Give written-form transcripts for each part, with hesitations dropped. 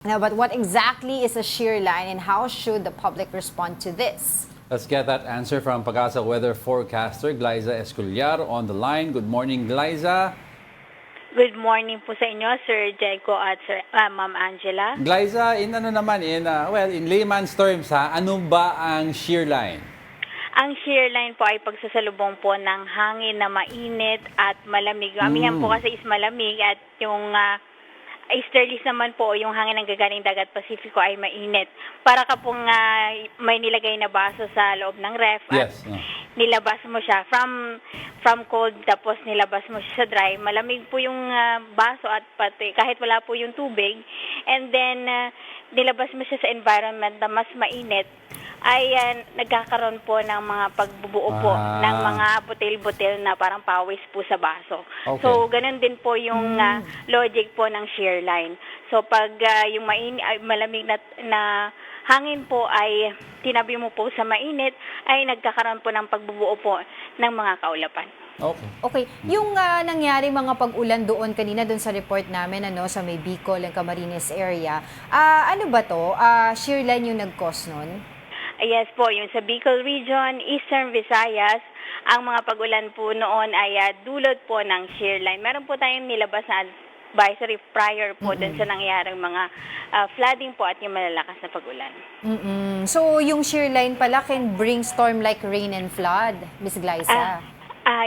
Now, but what exactly is a shear line and how should the public respond to this? Let's get that answer from Pag-asa weather forecaster Glyza Esculiar on the line. Good morning, Glyza. Good morning po sa inyo, Sir Jaco at Ma'am Angela. Glyza, in in layman's terms, ano ba ang shear line? Ang shear line po ay pagsasalubong po ng hangin na mainit at malamig. Amihan po kasi is malamig at yung easterlies naman po, yung hangin ng gagaling dagat Pasifiko ay mainit. Para ka pong may nilagay na baso sa loob ng ref at nilabas mo siya from cold tapos nilabas mo siya sa dry. Malamig po yung baso at pati kahit wala po yung tubig. And then nilabas mo siya sa environment na mas mainit ay nagkakaroon po ng mga pagbubuo po ng mga butil-butil na parang pawis po sa baso. Okay. So, ganun din po yung logic po ng shear line. So, pag yung malamig na hangin po ay tinabi mo po sa mainit, ay nagkakaroon po ng pagbubuo po ng mga kaulapan. Okay. Yung nangyari mga pag-ulan doon kanina doon sa report namin sa may Bicol and Camarines area, ano ba to? Shear line yung nag-cause nun? Yes po, yung sa Bicol Region, Eastern Visayas, ang mga pag-ulan po noon ay dulot po ng shear line. Meron po tayong nilabas na advisory prior po dun sa nangyaring mga flooding po at yung malalakas na pag-ulan. So, yung shear line pala can bring storm like rain and flood, Ms. Glyza?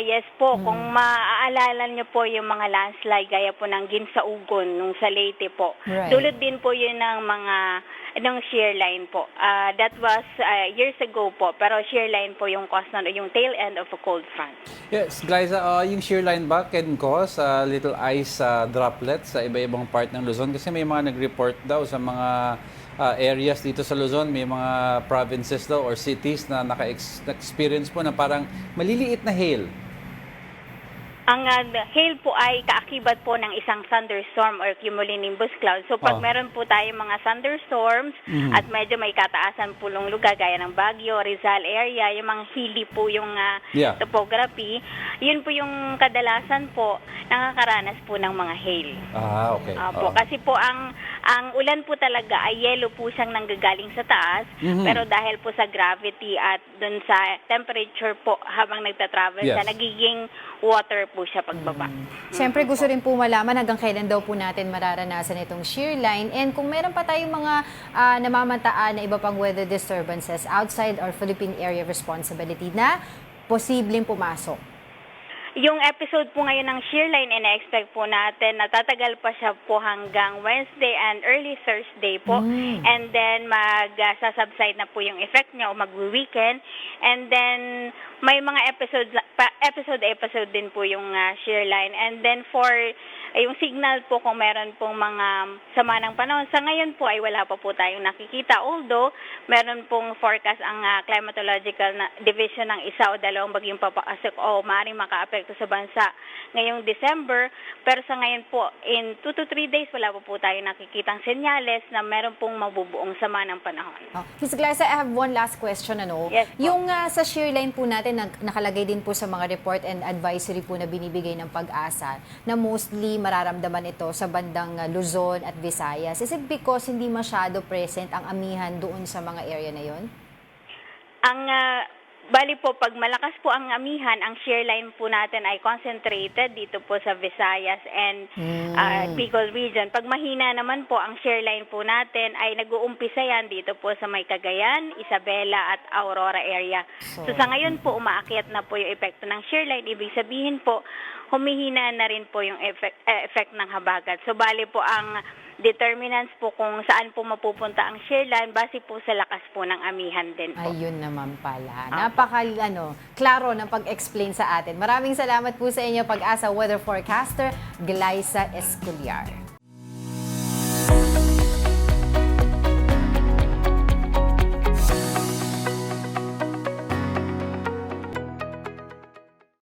Yes po, kung maaalala niyo po yung mga landslide gaya po ng Ginsaugon nung sa Leyte po. Right. Dulot din po yun ng shear line po. That was years ago po, pero shear line po yung cause nun, yung tail end of a cold front. Yes, Glyza, yung shear line ba can cause little ice droplets sa iba-ibang part ng Luzon? Kasi may mga nag-report daw sa mga areas dito sa Luzon, may mga provinces daw or cities na naka-experience po na parang maliliit na hail. Ang hail po ay kaakibat po ng isang thunderstorm or cumulonimbus cloud. So pag meron po tayong mga thunderstorms at medyo may kataasan pulong lugar gaya ng Baguio, Rizal area, yung mga hili po yung topography, yun po yung kadalasan po nakakaranas po ng mga hail. Okay. Kasi po ang ulan po talaga ay yellow po siyang nanggagaling sa taas, pero dahil po sa gravity at dun sa temperature po habang nagtatravel siya, nagiging water po siya pagbaba. Siyempre gusto rin po malaman hanggang kailan daw po natin mararanasan itong shear line and kung meron pa tayong mga namamataan na iba pang weather disturbances outside our Philippine area of responsibility na posibleng pumasok. Yung episode po ngayon ng shear line, ina-expect po natin na tatagal pa siya po hanggang Wednesday and early Thursday po. And then mag-subside na po yung effect niya o mag-weekend. And then may mga episode din po yung shear line. And then for yung signal po kung meron pong mga sama ng panahon, sa ngayon po ay wala pa po tayong nakikita. Although meron pong forecast ang climatological division ng isa o dalawang bagyong papasok o maaaring maka-apekto sa bansa ngayong December, pero sa ngayon po in 2 to 3 days wala po tayong nakikitang senyales na meron pong mabubuong sama ng panahon. Ms. Glyza, I have one last question. Yes, po. Yung sa shear line po natin nakalagay din po sa mga report and advisory po na binibigay ng Pag-asa na mostly mararamdaman ito sa bandang Luzon at Visayas. Is it because hindi masyado present ang amihan doon sa mga area na yon? Bali po, pag malakas po ang amihan, ang shear line po natin ay concentrated dito po sa Visayas and Bicol region. Pag mahina naman po, ang shear line po natin ay nag-uumpisa yan dito po sa may Cagayan, Isabela at Aurora area. So sa ngayon po, umaakyat na po yung epekto ng shear line. Ibig sabihin po, humihina na rin po yung effect ng habagat. So bali po ang determinants po kung saan po mapupunta ang shear line base po sa lakas po ng amihan din po. Ayun naman pala. Klaro ng pag-explain sa atin. Maraming salamat po sa inyo, Pag-asa weather forecaster Glyza Esculiar.